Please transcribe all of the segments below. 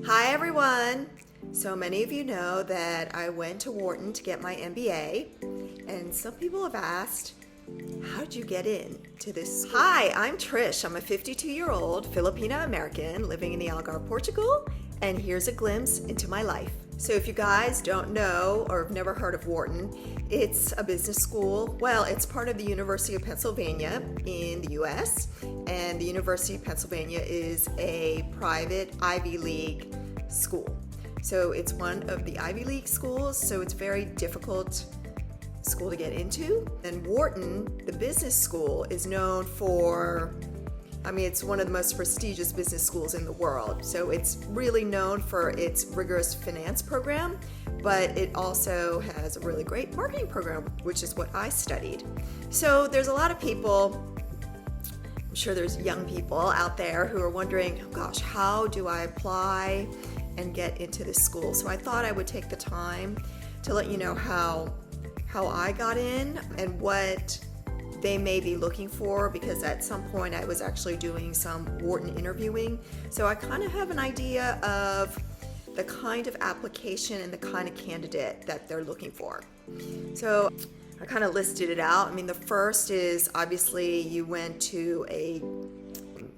Hi everyone! So many of you know that I went to Wharton to get my MBA, and some people have asked, how did you get in to this school? Hi, I'm Trish. I'm a 52-year-old Filipina-American living in the Algarve, Portugal, and here's a glimpse into my life. So if you guys don't know or have never heard of Wharton, it's a business school. Well, it's part of the University of Pennsylvania in the US, and the University of Pennsylvania is a private Ivy League school. So it's one of the Ivy League schools, so it's very difficult school to get into. And Wharton, the business school, is known for, it's one of the most prestigious business schools in the world. So it's really known for its rigorous finance program, but it also has a really great marketing program, which is what I studied. So there's a lot of people, I'm sure there's young people out there who are wondering, oh gosh, how do I apply and get into this school? So I thought I would take the time to let you know how I got in and what they may be looking for, because at some point I was actually doing some Wharton interviewing. So I kind of have an idea of the kind of application and the kind of candidate that they're looking for. So I kind of listed it out. The first is obviously you went to a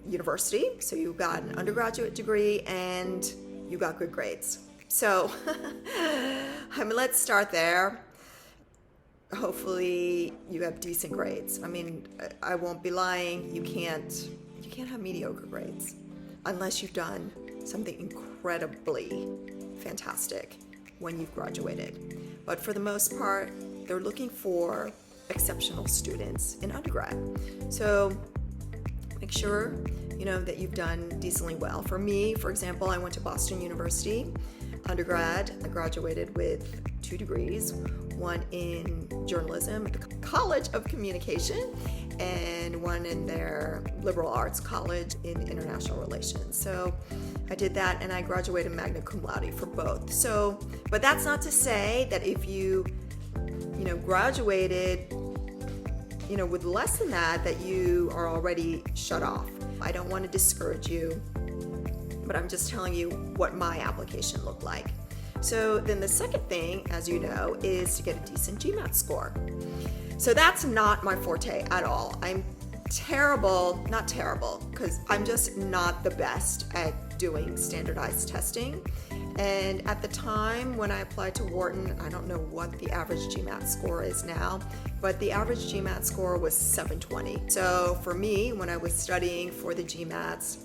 university, so you got an undergraduate degree and you got good grades. So let's start there. Hopefully you have decent grades. I won't be lying, you can't have mediocre grades unless you've done something incredibly fantastic when you've graduated. But for the most part, they're looking for exceptional students in undergrad. So make sure that you've done decently well. For me, for example, I went to Boston University undergrad. I graduated with 2 degrees, one in journalism at the College of Communication and one in their liberal arts college in international relations. So I did that and I graduated magna cum laude for both. So, but that's not to say that if you graduated with less than that you are already shut off. I don't want to discourage you, but I'm just telling you what my application looked like. So then the second thing, as you know, is to get a decent GMAT score. So that's not my forte at all. I'm not terrible, because I'm just not the best at doing standardized testing. And at the time when I applied to Wharton, I don't know what the average GMAT score is now, but the average GMAT score was 720. So for me, when I was studying for the GMATs,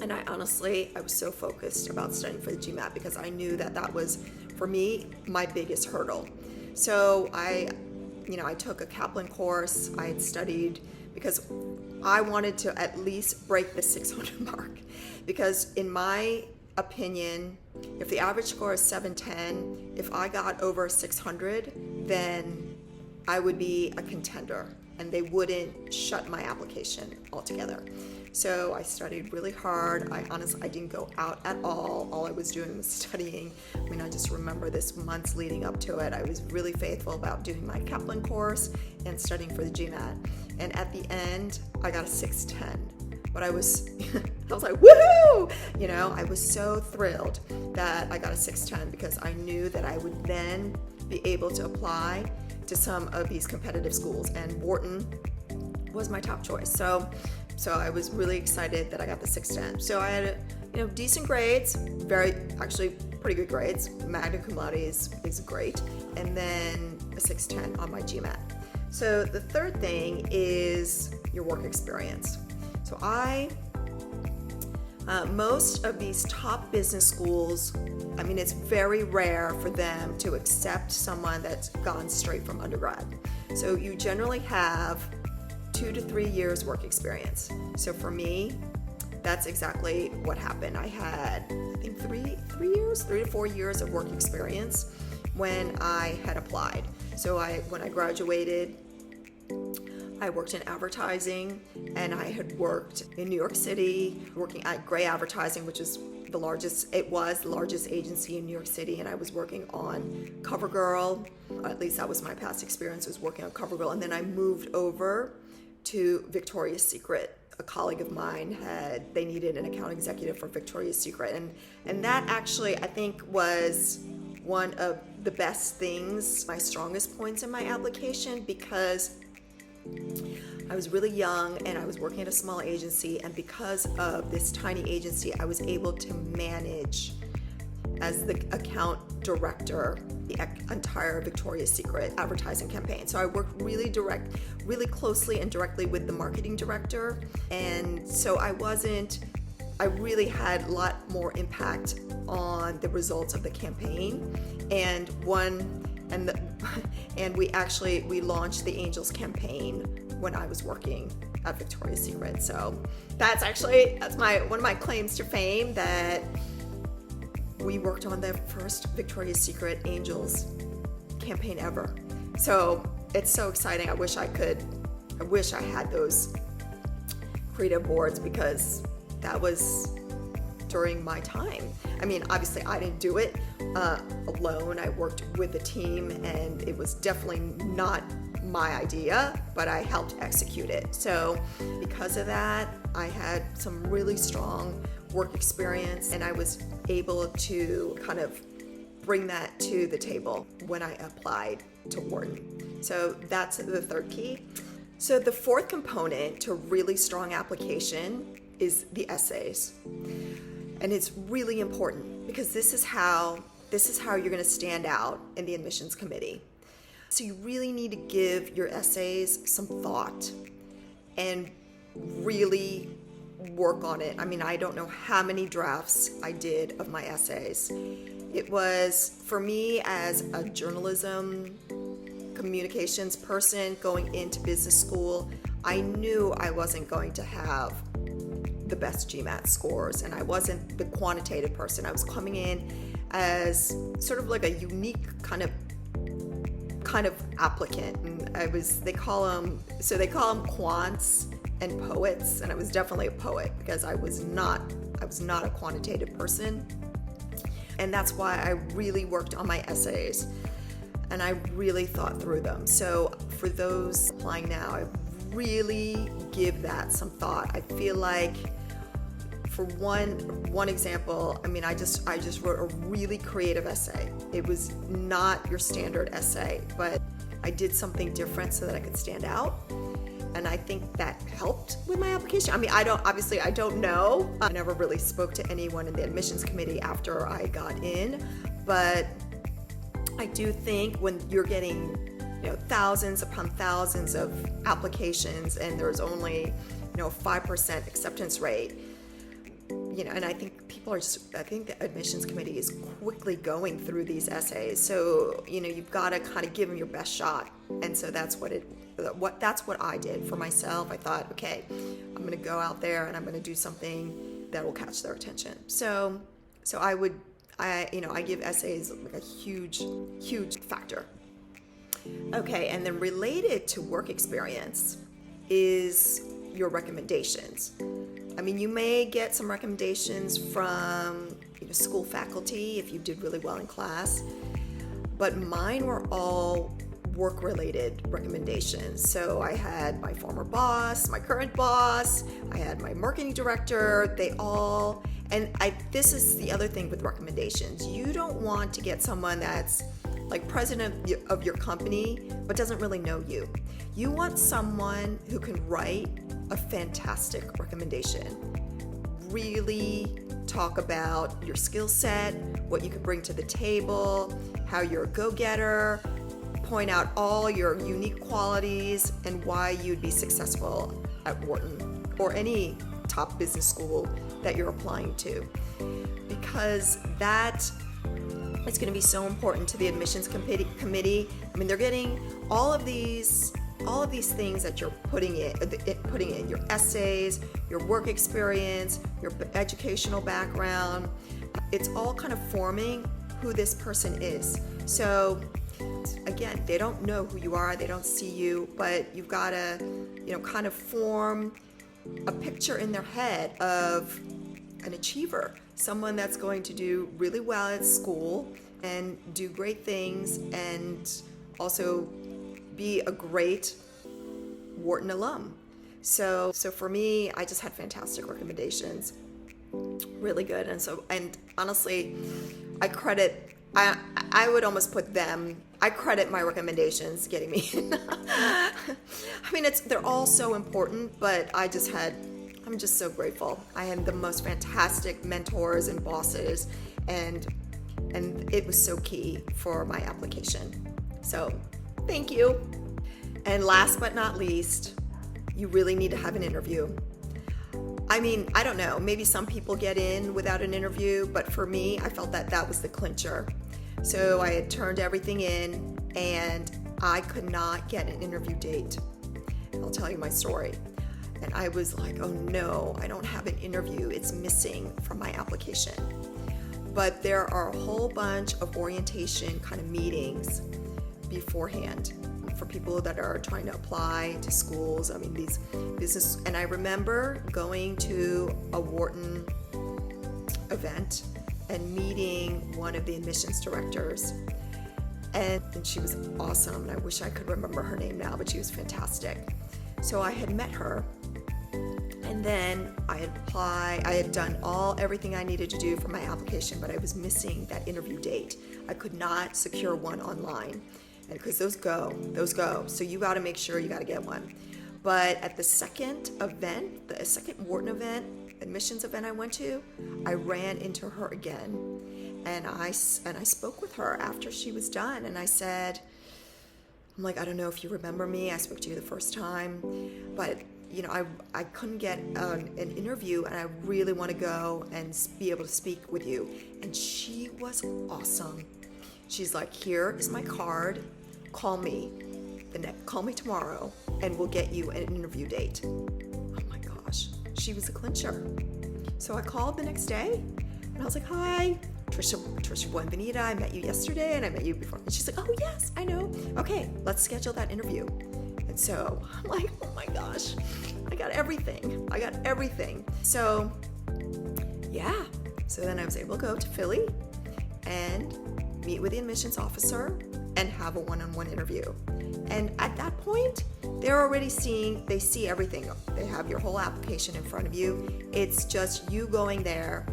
and I was so focused about studying for the GMAT because I knew that was, for me, my biggest hurdle. So I took a Kaplan course. I had studied because I wanted to at least break the 600 mark. Because in my opinion, if the average score is 710, if I got over 600, then I would be a contender and they wouldn't shut my application altogether. So I studied really hard. I didn't go out at all. All I was doing was studying. I just remember this months leading up to it. I was really faithful about doing my Kaplan course and studying for the GMAT. And at the end, I got a 610. But I was like, woohoo! I was so thrilled that I got a 610 because I knew that I would then be able to apply to some of these competitive schools, and Wharton was my top choice. So I was really excited that I got the 610. So I had decent grades, actually pretty good grades. Magna cum laude is great, and then a 610 on my GMAT. So the third thing is your work experience. So most of these top business schools, it's very rare for them to accept someone that's gone straight from undergrad. So you generally have 2 to 3 years work experience. So for me, that's exactly what happened. I had, I think 3 to 4 years of work experience when I had applied. So when I graduated, I worked in advertising, and I had worked in New York City, working at Gray Advertising, which is the largest agency in New York City, and I was working on CoverGirl. At least that was my past experience, was working on CoverGirl. And then I moved over to Victoria's Secret a colleague of mine they needed an account executive for Victoria's Secret. And that actually, I think, was one of the best things, my strongest points in my application, because I was really young and I was working at a small agency, and because of this tiny agency, I was able to manage as the account director the entire Victoria's Secret advertising campaign. So I worked really closely and directly with the marketing director, and so I really had a lot more impact on the results of the campaign. And we launched the Angels campaign when I was working at Victoria's Secret. So that's one of my claims to fame, that we worked on the first Victoria's Secret Angels campaign ever. So it's so exciting. I wish I had those creative boards, because that was during my time. I mean, obviously I didn't do it alone. I worked with a team, and it was definitely not my idea, but I helped execute it. So because of that, I had some really strong work experience, and I was able to kind of bring that to the table when I applied to Wharton. So that's the third key. So the fourth component to a really strong application is the essays. And it's really important, because this is how you're going to stand out in the admissions committee. So you really need to give your essays some thought and really work on it. I mean, I don't know how many drafts I did of my essays. It was, for me, as a journalism communications person going into business school, I knew I wasn't going to have the best GMAT scores, and I wasn't the quantitative person. I was coming in as sort of like a unique kind of applicant, and they call them quants and poets, and I was definitely a poet, because I was not a quantitative person. And that's why I really worked on my essays, and I really thought through them. So for those applying now, I really give that some thought. I feel like, for one example, I mean, I just wrote a really creative essay. It was not your standard essay, but I did something different so that I could stand out. And I think that helped with my application. I mean, I don't know. I never really spoke to anyone in the admissions committee after I got in, but I do think when you're getting, thousands upon thousands of applications, and there's only, 5% acceptance rate, and I think I think the admissions committee is quickly going through these essays. So, you've got to kind of give them your best shot. And so that's what I did for myself. I thought, okay, I'm going to go out there and I'm going to do something that will catch their attention. So I give essays like a huge factor. Okay, and then related to work experience is your recommendations. I mean, you may get some recommendations from school faculty if you did really well in class, but mine were all work-related recommendations. So I had my former boss, my current boss, I had my marketing director, this is the other thing with recommendations. You don't want to get someone that's like president of your company but doesn't really know you. You want someone who can write a fantastic recommendation. Really talk about your skill set, what you could bring to the table, how you're a go-getter, point out all your unique qualities and why you'd be successful at Wharton or any top business school that you're applying to. Because that is going to be so important to the admissions committee. I mean, they're getting all of these things that you're putting in your essays, your work experience, your educational background. It's all kind of forming who this person is. So again, they don't know who you are, they don't see you, but you've got to, kind of form a picture in their head of an achiever, someone that's going to do really well at school and do great things and also be a great Wharton alum. So for me, I just had fantastic recommendations, really good. And honestly, I would almost put them, I credit my recommendations getting me in. I mean, they're all so important, but I'm just so grateful. I had the most fantastic mentors and bosses, and it was so key for my application. So thank you. And last but not least, you really need to have an interview. I mean, I don't know, maybe some people get in without an interview, but for me, I felt that was the clincher. So I had turned everything in and I could not get an interview date. I'll tell you my story. And I was like, oh no, I don't have an interview. It's missing from my application. But there are a whole bunch of orientation kind of meetings beforehand for people that are trying to apply to schools. I mean, these business, and I remember going to a Wharton event and meeting one of the admissions directors, and she was awesome, and I wish I could remember her name now, but she was fantastic. So I had met her, and then I had done everything I needed to do for my application, but I was missing that interview date. I could not secure one online, and because those go. So you got to make sure you got to get one. But at the second event, the second Wharton event, admissions event I went to, I ran into her again, and I spoke with her after she was done, and I said, I'm like, I don't know if you remember me. I spoke to you the first time, but you know, I couldn't get an interview, and I really want to go and be able to speak with you. And she was awesome. She's like, here is my card. Call me tomorrow, and we'll get you an interview date. Oh my gosh, she was a clincher. So I called the next day, and I was like, hi, Trish Buenvenida. I met you yesterday, and I met you before. And she's like, oh yes, I know. Okay, let's schedule that interview. And so I'm like, oh my gosh, I got everything. So yeah, so then I was able to go to Philly and meet with the admissions officer and have a one-on-one interview. And at that point, they see everything. They have your whole application in front of you. It's just you going there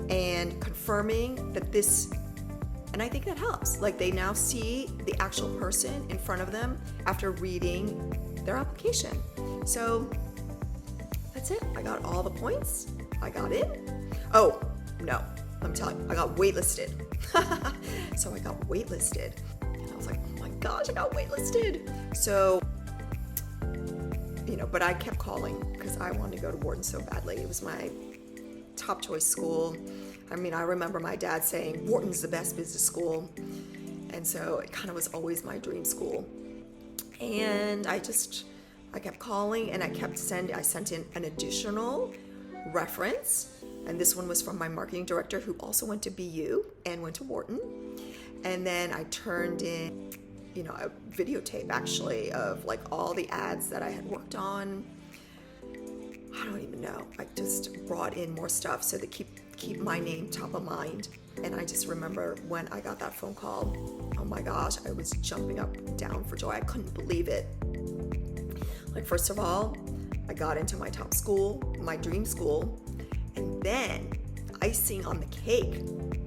and confirming that and I think that helps. Like, they now see the actual person in front of them after reading their application. So that's it. I got all the points. I got in. Oh, no, I'm telling you, I got waitlisted. So I got waitlisted. And I was like, oh my gosh, I got waitlisted. So, but I kept calling because I wanted to go to Wharton so badly. It was my top choice school. I mean, I remember my dad saying, Wharton's the best business school. And so it kind of was always my dream school. And I kept calling, and I sent in an additional reference. And this one was from my marketing director, who also went to BU and went to Wharton. And then I turned in, a videotape actually of like all the ads that I had worked on. I don't even know. I just brought in more stuff so to keep my name top of mind. And I just remember when I got that phone call, oh my gosh, I was jumping up and down for joy. I couldn't believe it. Like, first of all, I got into my top school, my dream school, and then icing on the cake.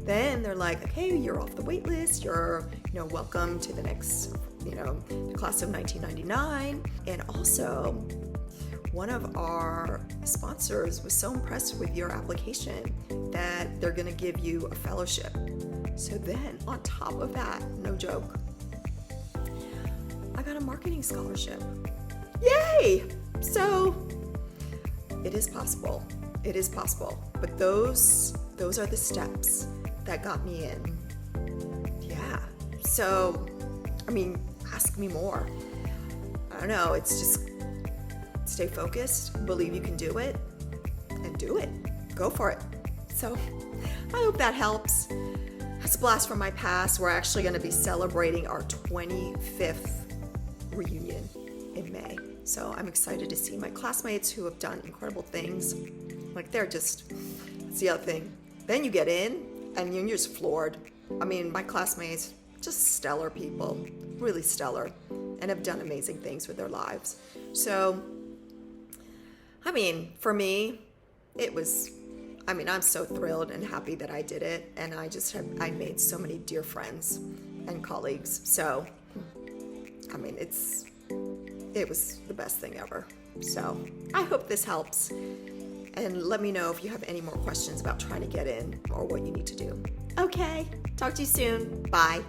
Then they're like, okay, you're off the wait list. You're, welcome to the next, class of 1999. And also, one of our sponsors was so impressed with your application that they're going to give you a fellowship. So then, on top of that, no joke, I got a marketing scholarship. Yay! So it is possible. But those are the steps that got me in. Yeah. So, ask me more. I don't know. It's just stay focused, believe you can do it, and do it. Go for it. So I hope that helps. That's a blast from my past. We're actually going to be celebrating our 25th reunion in May. So I'm excited to see my classmates who have done incredible things. Like, that's the other thing. Then you get in and you're just floored. My classmates, just stellar people, really stellar, and have done amazing things with their lives. So I mean, for me, it was, I'm so thrilled and happy that I did it. And I made so many dear friends and colleagues. So, it was the best thing ever. So I hope this helps. And let me know if you have any more questions about trying to get in or what you need to do. Okay, talk to you soon. Bye.